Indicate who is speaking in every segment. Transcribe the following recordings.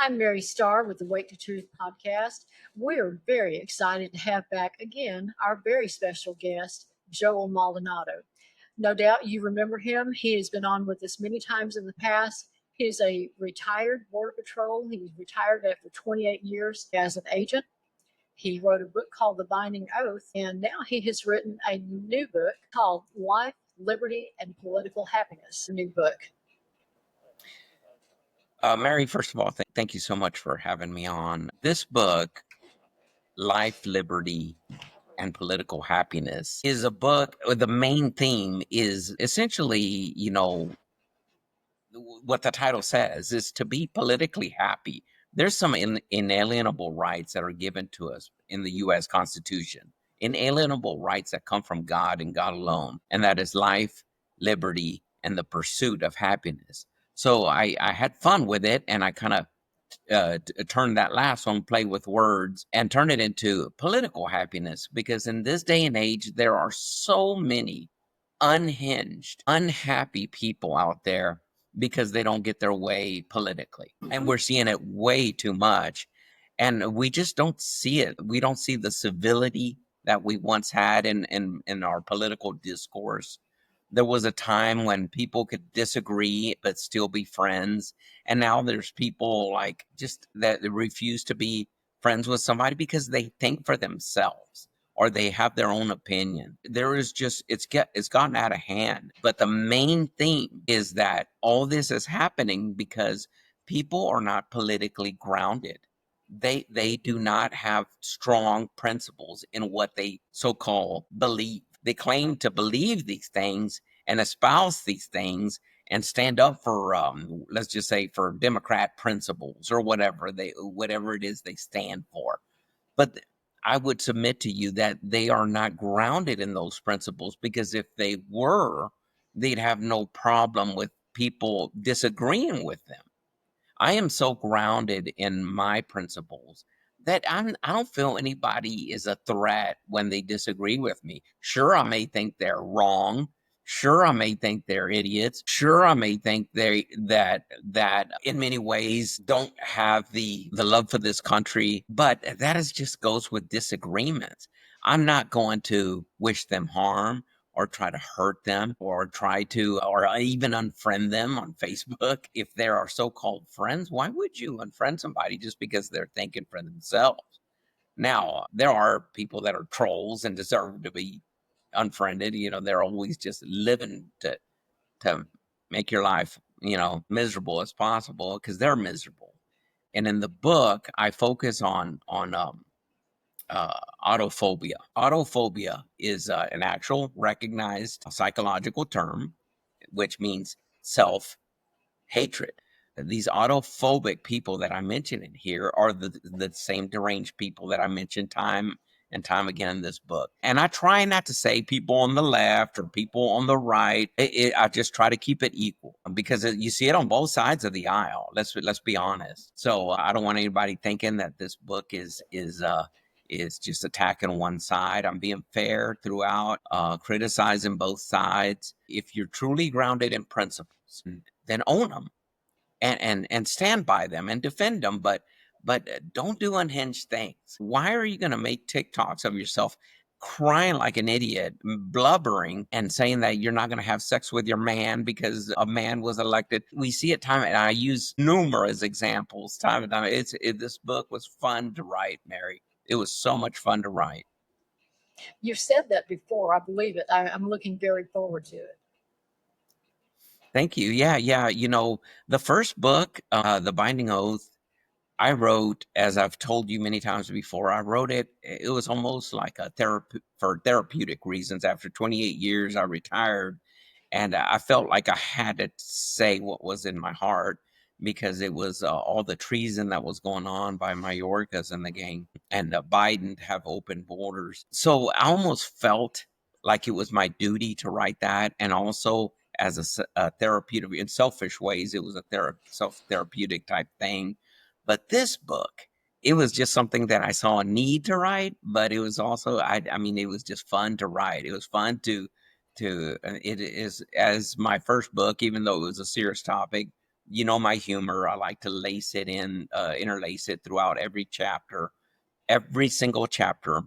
Speaker 1: I'm Mary Starr with the Wake to Truth podcast. We are very excited to have back again our very special guest, Joel Maldonado. No doubt you remember him. He has been on with us many times in the past. He is a retired Border Patrol. He was retired after 28 years as an agent. He wrote a book called The Binding Oath, and now he has written a new book called Life, Liberty, and Political Happiness. A new book.
Speaker 2: Mary, first of all, thank you so much for having me on. This book, Life, Liberty, and Political Happiness, is a book. The main theme is essentially, what the title says is to be politically happy. There's some inalienable rights that are given to us in the U.S. Constitution, inalienable rights that come from God and God alone, and that is life, liberty, and the pursuit of happiness. So I had fun with it, and I kind of turn that last one, play with words, and turn it into political happiness. Because in this day and age, there are so many unhinged, unhappy people out there because they don't get their way politically. And we're seeing it way too much. And we just don't see it. We don't see the civility that we once had in our political discourse. There was a time when people could disagree but still be friends. And now there's people like just that refuse to be friends with somebody because they think for themselves or they have their own opinion. There is just it's gotten out of hand. But the main theme is that all this is happening because people are not politically grounded. They do not have strong principles in what they so-called believe. They claim to believe these things and espouse these things and stand up for let's just say for Democrat principles or whatever it is they stand for. But I would submit to you that they are not grounded in those principles, because if they were, they'd have no problem with people disagreeing with them. I am so grounded in my principles that I don't feel anybody is a threat when they disagree with me. Sure, I may think they're wrong. Sure, I may think they're idiots. Sure, I may think that in many ways don't have the love for this country. But that is just goes with disagreements. I'm not going to wish them harm or try to hurt them or even unfriend them on Facebook. If they're our so-called friends, why would you unfriend somebody just because they're thinking for themselves? Now, there are people that are trolls and deserve to be unfriended. They're always just living to make your life, miserable as possible because they're miserable. And in the book, I focus on autophobia. Autophobia is an actual recognized psychological term, which means self hatred. These autophobic people that I mention in here are the same deranged people that I mentioned time and time again in this book. And I try not to say people on the left or people on the right. I just try to keep it equal because you see it on both sides of the aisle. Let's be honest. So I don't want anybody thinking that this book is just attacking one side. I'm being fair throughout, criticizing both sides. If you're truly grounded in principles, then own them and stand by them and defend them. But don't do unhinged things. Why are you going to make TikToks of yourself crying like an idiot, blubbering and saying that you're not going to have sex with your man because a man was elected? We see it time, and I use numerous examples time and time. This book was fun to write, Mary. It was so much fun to write.
Speaker 1: You've said that before. I believe it. I'm looking very forward to it.
Speaker 2: Thank you. Yeah. The first book, The Binding Oath, I wrote, as I've told you many times before, I wrote it. It was almost like a therapy for therapeutic reasons. After 28 years, I retired, and I felt like I had to say what was in my heart because it was all the treason that was going on by Mayorkas and the gang, and Biden to have open borders. So I almost felt like it was my duty to write that, and also as a therapeutic, in selfish ways, it was a self-therapeutic type thing. But this book, it was just something that I saw a need to write, but it was also, I mean, it was just fun to write. It was fun it is as my first book, even though it was a serious topic, You know my humor. I like to interlace it throughout every single chapter.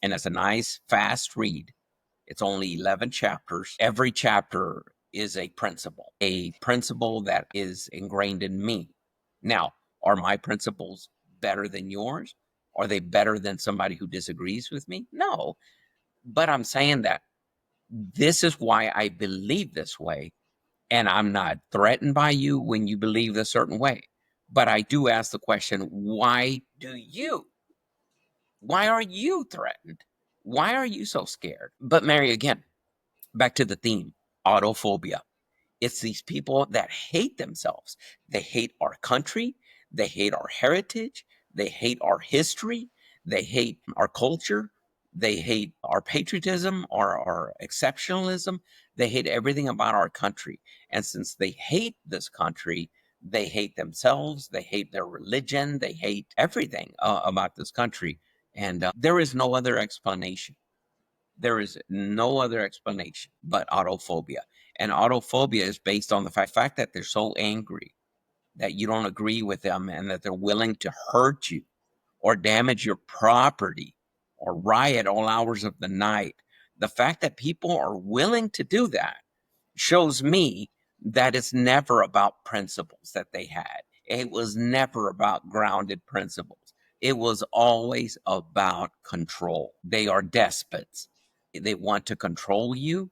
Speaker 2: And it's a nice, fast read. It's only 11 chapters. Every chapter is a principle that is ingrained in me. Now, are my principles better than yours? Are they better than somebody who disagrees with me? No. But I'm saying that this is why I believe this way. And I'm not threatened by you when you believe a certain way. But I do ask the question, why do you? Why are you threatened? Why are you so scared? But Mary, again, back to the theme, autophobia. It's these people that hate themselves. They hate our country. They hate our heritage. They hate our history. They hate our culture. They hate our patriotism, our exceptionalism. They hate everything about our country. And since they hate this country, they hate themselves. They hate their religion. They hate everything about this country. And there is no other explanation. There is no other explanation but autophobia. And autophobia is based on the fact that they're so angry that you don't agree with them and that they're willing to hurt you or damage your property or riot all hours of the night. The fact that people are willing to do that shows me that it's never about principles that they had. It was never about grounded principles. It was always about control. They are despots. They want to control you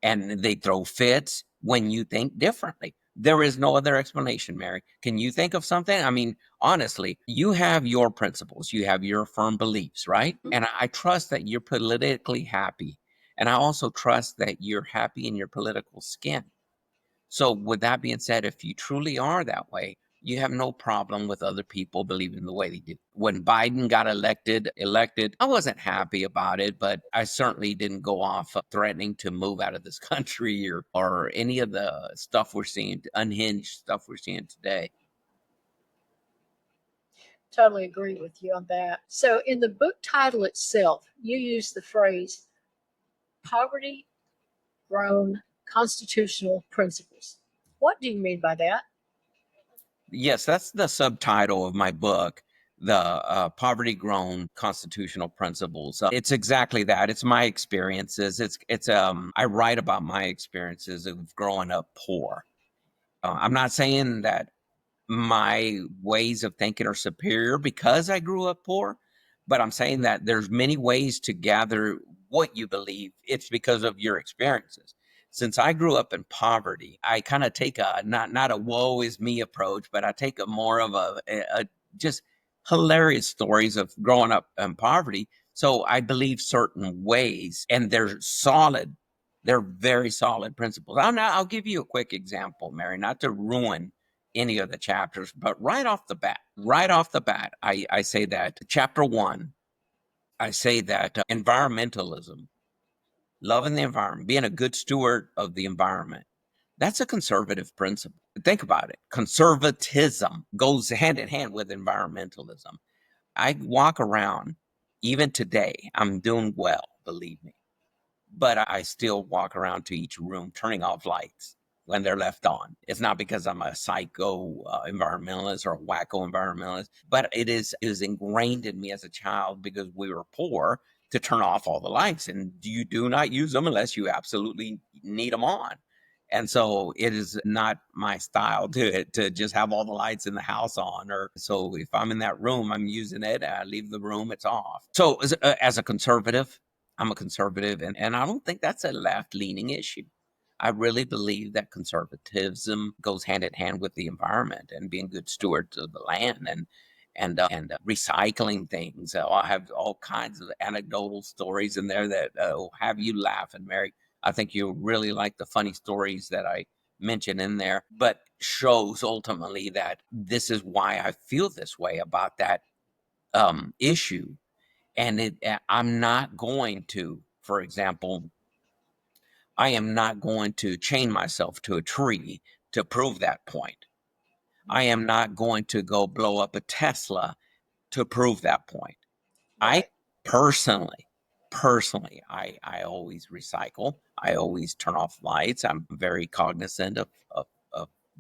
Speaker 2: and they throw fits when you think differently. There is no other explanation, Mary. Can you think of something? I mean, honestly, you have your principles, you have your firm beliefs, right? And I trust that you're politically happy. And I also trust that you're happy in your political skin. So, with that being said, if you truly are that way, you have no problem with other people believing the way they do. When Biden got elected, I wasn't happy about it, but I certainly didn't go off threatening to move out of this country or any of the stuff we're seeing, unhinged stuff we're seeing today.
Speaker 1: Totally agree with you on that. So, in the book title itself, you use the phrase poverty grown constitutional principles. What do you mean by that?
Speaker 2: Yes, that's the subtitle of my book, the Poverty Grown Constitutional Principles. It's exactly that. It's my experiences. I write about my experiences of growing up poor. I'm not saying that my ways of thinking are superior because I grew up poor, but I'm saying that there's many ways to gather what you believe. It's because of your experiences. Since I grew up in poverty, I kind of take a not a woe is me approach, but I take a more of a just hilarious stories of growing up in poverty. So I believe certain ways, and they're solid. They're very solid principles. I'll give you a quick example, Mary, not to ruin any of the chapters, but right off the bat, I say that chapter one, I say that environmentalism, loving the environment, being a good steward of the environment, that's a conservative principle. Think about it. Conservatism goes hand in hand with environmentalism. I walk around, even today, I'm doing well, believe me, but I still walk around to each room turning off lights when they're left on. It's not because I'm a psycho environmentalist or a wacko environmentalist, but it is ingrained in me as a child because we were poor to turn off all the lights, and you do not use them unless you absolutely need them on. And so it is not my style to just have all the lights in the house on. Or so if I'm in that room, I'm using it. I leave the room, it's off. So as a conservative, I'm a conservative, and I don't think that's a left leaning issue. I really believe that conservatism goes hand in hand with the environment and being good stewards of the land and recycling things. I have all kinds of anecdotal stories in there that will have you laugh. And Mary, I think you really like the funny stories that I mention in there, but shows ultimately that this is why I feel this way about that issue. And I'm not going to, for example, I am not going to chain myself to a tree to prove that point. I am not going to go blow up a Tesla to prove that point. I
Speaker 1: Right.
Speaker 2: personally, I always recycle. I always turn off lights. I'm very cognizant of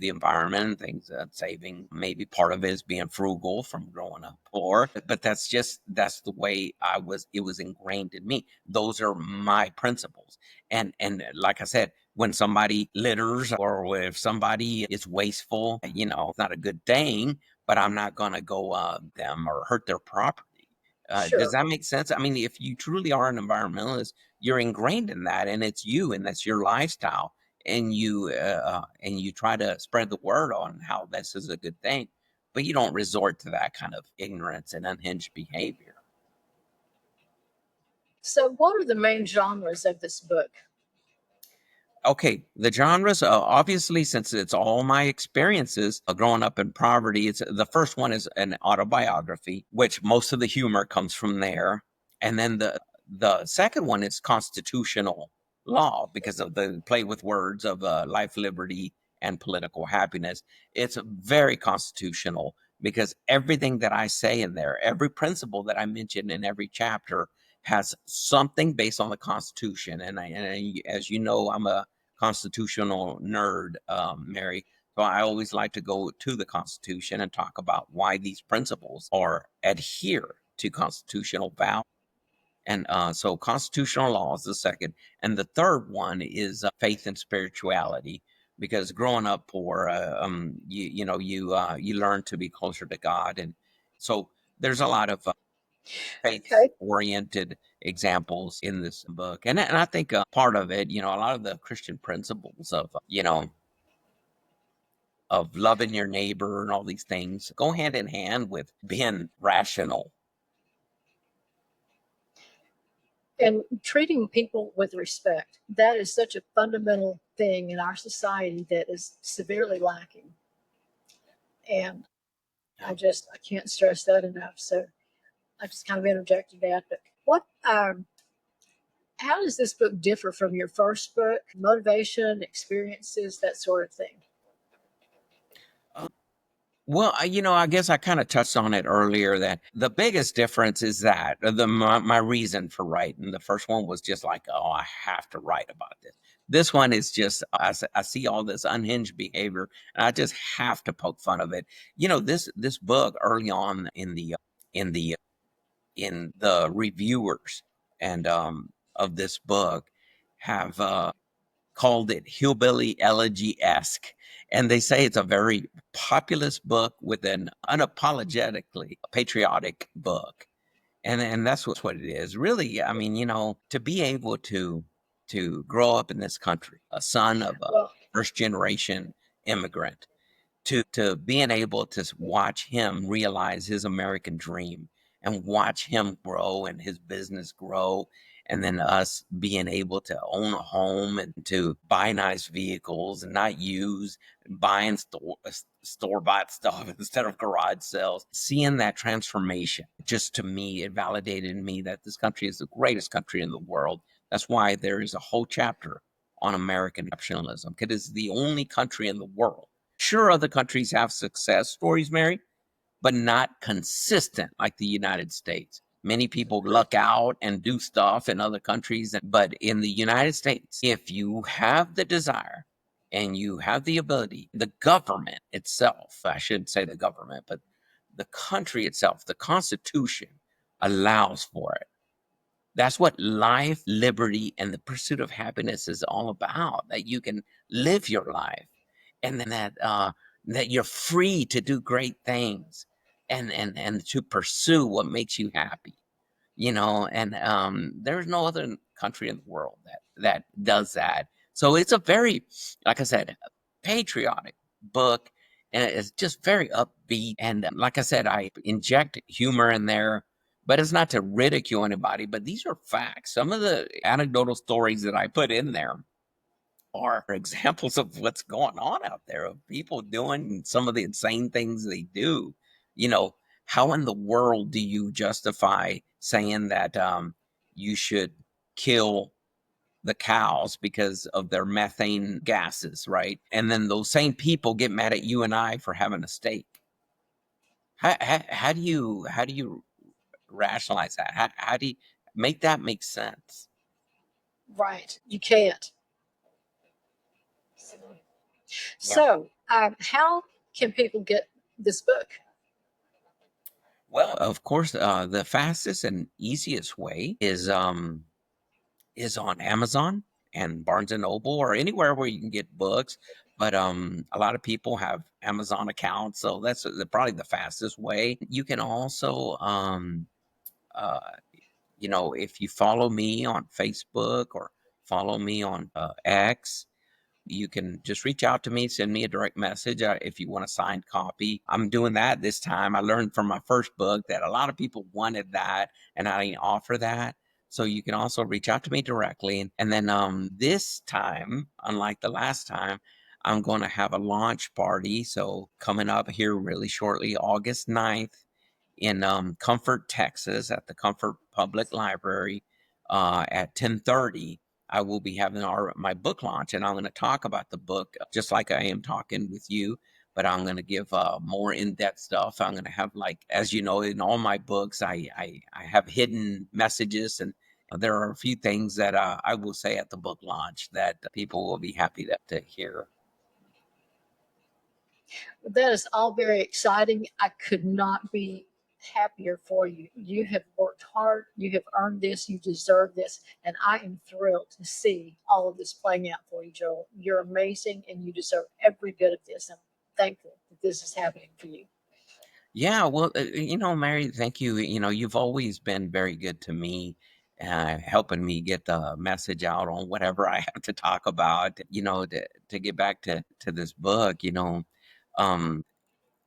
Speaker 2: the environment and things, saving. Maybe part of it is being frugal from growing up poor, but that's the way I was. It was ingrained in me. Those are my principles. And like I said, when somebody litters or if somebody is wasteful, it's not a good thing. But I'm not going to go them or hurt their property. Does
Speaker 1: Sure.
Speaker 2: that make sense? I mean, if you truly are an environmentalist, you're ingrained in that, and it's you, and that's your lifestyle, and you try to spread the word on how this is a good thing, but you don't resort to that kind of ignorance and unhinged behavior.
Speaker 1: So, what are the main genres of this book?
Speaker 2: Okay, the genres, obviously, since it's all my experiences growing up in poverty, it's the first one is an autobiography, which most of the humor comes from there, and then the second one is constitutional law because of the play with words of life, liberty, and political happiness. It's very constitutional because everything that I say in there, every principle that I mention in every chapter, has something based on the Constitution. As you know, I'm a constitutional nerd, Mary. So I always like to go to the Constitution and talk about why these principles are adhere to constitutional values. And so constitutional law is the second. And the third one is faith and spirituality. Because growing up poor, you learn to be closer to God, and so there's a lot of faith
Speaker 1: Okay.
Speaker 2: oriented examples in this book. And I think part of it, a lot of the Christian principles of loving your neighbor and all these things go hand in hand with being rational.
Speaker 1: And treating people with respect. That is such a fundamental thing in our society that is severely lacking. And
Speaker 2: Yeah.
Speaker 1: I can't stress that enough. So I just kind of interjected that. But how does this book differ from your first book? Motivation, experiences, that sort of thing.
Speaker 2: Well, I guess I kind of touched on it earlier that the biggest difference is that my reason for writing. The first one was just like, oh, I have to write about this. This one is just I see all this unhinged behavior, and I just have to poke fun of it. This book early on in the in the reviewers and of this book have called it hillbilly elegy-esque, and they say it's a very populist book with an unapologetically patriotic book, and that's what it is. Really, I mean, to be able to grow up in this country, a son of a
Speaker 1: Well,
Speaker 2: first generation immigrant, to being able to watch him realize his American dream and watch him grow and his business grow. And then us being able to own a home and to buy nice vehicles and not use buying store bought stuff instead of garage sales. Seeing that transformation, just to me, it validated me that this country is the greatest country in the world. That's why there is a whole chapter on American exceptionalism. It is the only country in the world. Sure, other countries have success stories, Mary, but not consistent like the United States. Many people luck out and do stuff in other countries, but in the United States, if you have the desire and you have the ability, the government itself, I shouldn't say the government, but the country itself, the Constitution allows for it. That's what life, liberty, and the pursuit of happiness is all about. That you can live your life, and then that you're free to do great things, and to pursue what makes you happy. And there's no other country in the world that does that. So it's a very, like I said, patriotic book, and it's just very upbeat. And like I said, I inject humor in there, but it's not to ridicule anybody. But these are facts. Some of the anecdotal stories that I put in there are examples of what's going on out there of people doing some of the insane things they do. You know, how in the world do you justify saying that you should kill the cows because of their methane gases, right? And then those same people get mad at you and I for having a steak. How do you rationalize that? How do you make that make sense?
Speaker 1: right. You can't.
Speaker 2: Yeah.
Speaker 1: So How can people get this book?
Speaker 2: Well, of course, the fastest and easiest way is on Amazon and Barnes and Noble or anywhere where you can get books. But a lot of people have Amazon accounts, so that's probably the fastest way. You can also, uh, if you follow me on Facebook or follow me on X, you can just reach out to me, send me a direct message if you want a signed copy. I'm doing that this time. I learned from my first book that a lot of people wanted that, and I didn't offer that. So you can also reach out to me directly. And then this time, unlike the last time, I'm going to have a launch party. So coming up here really shortly, August 9th in Comfort, Texas, at the Comfort Public Library at 10:30. I will be having my book launch, and I'm going to talk about the book just like I am talking with you. But I'm going to give more in-depth stuff. I'm going to have, like, as you know, in all my books, I have hidden messages, and there are a few things that I will say at the book launch that people will be happy to hear.
Speaker 1: That is all very exciting. I could not be happier for you. You have worked hard. You have earned this. You deserve this. And I am thrilled to see all of this playing out for you, Joel. You're amazing and you deserve every bit of this. I'm thankful that this is happening for you.
Speaker 2: Yeah, well, Mary, thank you. You've always been very good to me, helping me get the message out on whatever I have to talk about. To get back to this book, um,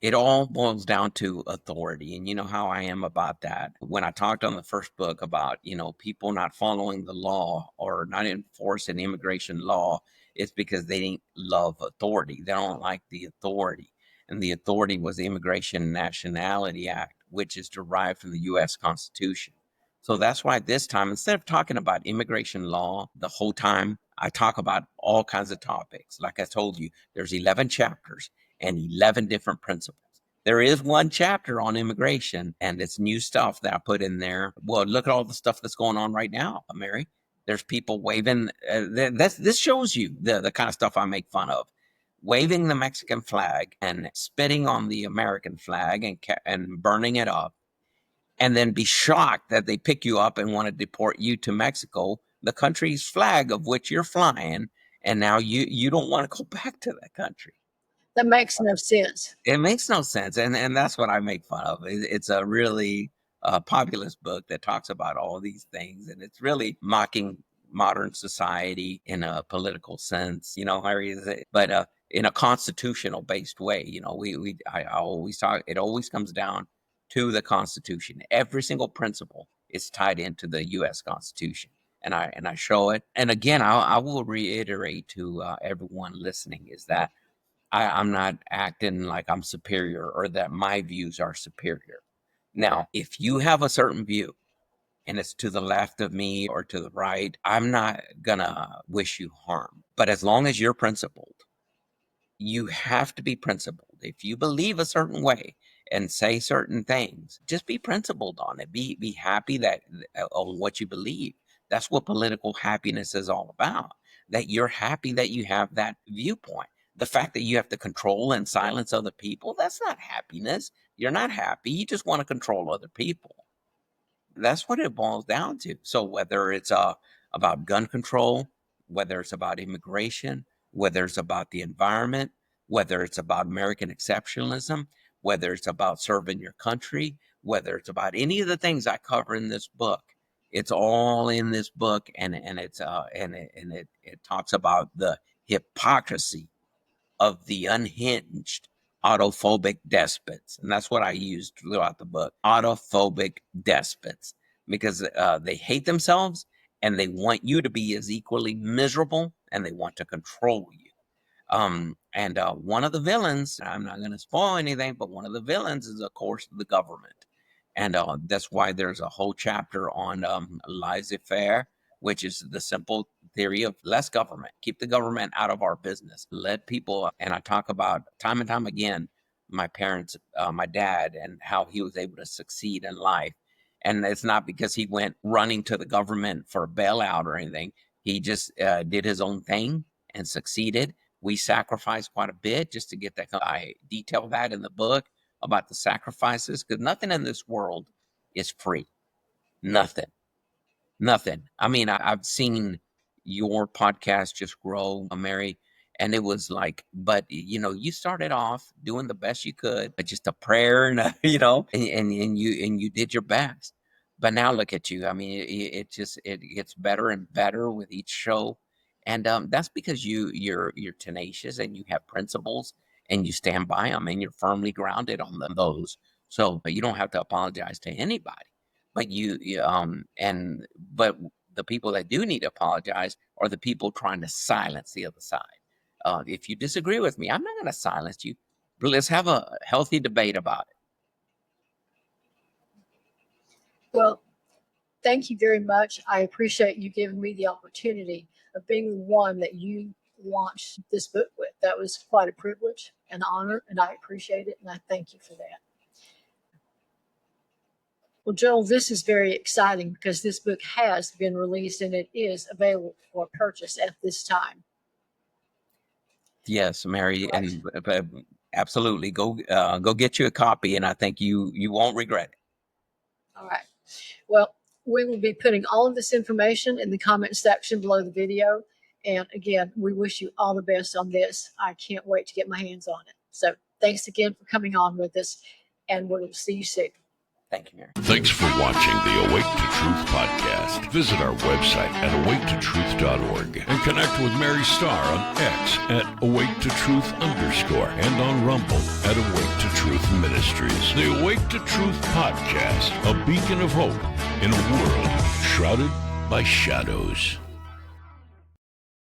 Speaker 2: it all boils down to authority, and you know how I am about that. When I talked on the first book about, people not following the law or not enforcing immigration law, it's because they didn't love authority. They don't like the authority. And the authority was the Immigration and Nationality Act, which is derived from the US Constitution. So that's why this time, instead of talking about immigration law the whole time, I talk about all kinds of topics. Like I told you, there's 11 chapters and 11 different principles. There is one chapter on immigration, and it's new stuff that I put in there. Well, look at all the stuff that's going on right now, Mary. There's people waving. This shows you the kind of stuff I make fun of. Waving the Mexican flag and spitting on the American flag and burning it up, and then be shocked that they pick you up and want to deport you to Mexico, the country's flag of which you're flying, and now you don't want to go back to that country.
Speaker 1: That makes no sense.
Speaker 2: It makes no sense, and that's what I make fun of. It's a really populist book that talks about all these things, and it's really mocking modern society in a political sense. Harry, but in a constitutional based way. I always talk. It always comes down to the Constitution. Every single principle is tied into the U.S. Constitution. And I show it. And again, I will reiterate to everyone listening is that I'm not acting like I'm superior or that my views are superior. Now, if you have a certain view and it's to the left of me or to the right, I'm not gonna wish you harm. But as long as you're principled, you have to be principled. If you believe a certain way and say certain things, just be principled on it. Be happy that on what you believe. That's what political happiness is all about. That you're happy that you have that viewpoint. The fact that you have to control and silence other people, that's not happiness. You're not happy. You just want to control other people. That's what it boils down to. So whether it's about gun control, whether it's about immigration, whether it's about the environment, whether it's about American exceptionalism, whether it's about serving your country, whether it's about any of the things I cover in this book, it's all in this book, and it talks about the hypocrisy of the unhinged autophobic despots. And that's what I used throughout the book, autophobic despots, because they hate themselves and they want you to be as equally miserable and they want to control you. And one of the villains, I'm not going to spoil anything, but one of the villains is, of course, the government. And that's why there's a whole chapter on laissez faire, which is the simple theory of less government, keep the government out of our business, let people. And I talk about time and time again my parents, my dad, and how he was able to succeed in life. And it's not because he went running to the government for a bailout or anything. He just did his own thing and succeeded We sacrifice quite a bit just to get that. I detail that in the book about the sacrifices, because nothing in this world is free. Nothing. Nothing. I mean, I've seen your podcast just grow, Mary, and it was like, but you started off doing the best you could, but just a prayer, and and you did your best. But now look at you. I mean, it gets better and better with each show, and that's because you're tenacious and you have principles and you stand by them and you're firmly grounded on those. So, but you don't have to apologize to anybody. But but the people that do need to apologize are the people trying to silence the other side. If you disagree with me, I'm not going to silence you. But let's have a healthy debate about it.
Speaker 1: Well, thank you very much. I appreciate you giving me the opportunity of being the one that you launched this book with. That was quite a privilege and honor, and I appreciate it, and I thank you for that. Well, Joel, this is very exciting because this book has been released and it is available for purchase at this time.
Speaker 2: Yes, Mary,
Speaker 1: Correct.
Speaker 2: and absolutely go get you a copy, and I think you won't regret it.
Speaker 1: All right. Well, we will be putting all of this information in the comment section below the video. And again, we wish you all the best on this. I can't wait to get my hands on it. So thanks again for coming on with us, and we'll see you soon.
Speaker 2: Thank you, Mary.
Speaker 3: Thanks for watching the Awake to Truth podcast. Visit our website at awaketotruth.org and connect with Mary Starr on X at awaketotruth_ and on Rumble at Awake to Truth Ministries. The Awake to Truth podcast, a beacon of hope in a world shrouded by shadows.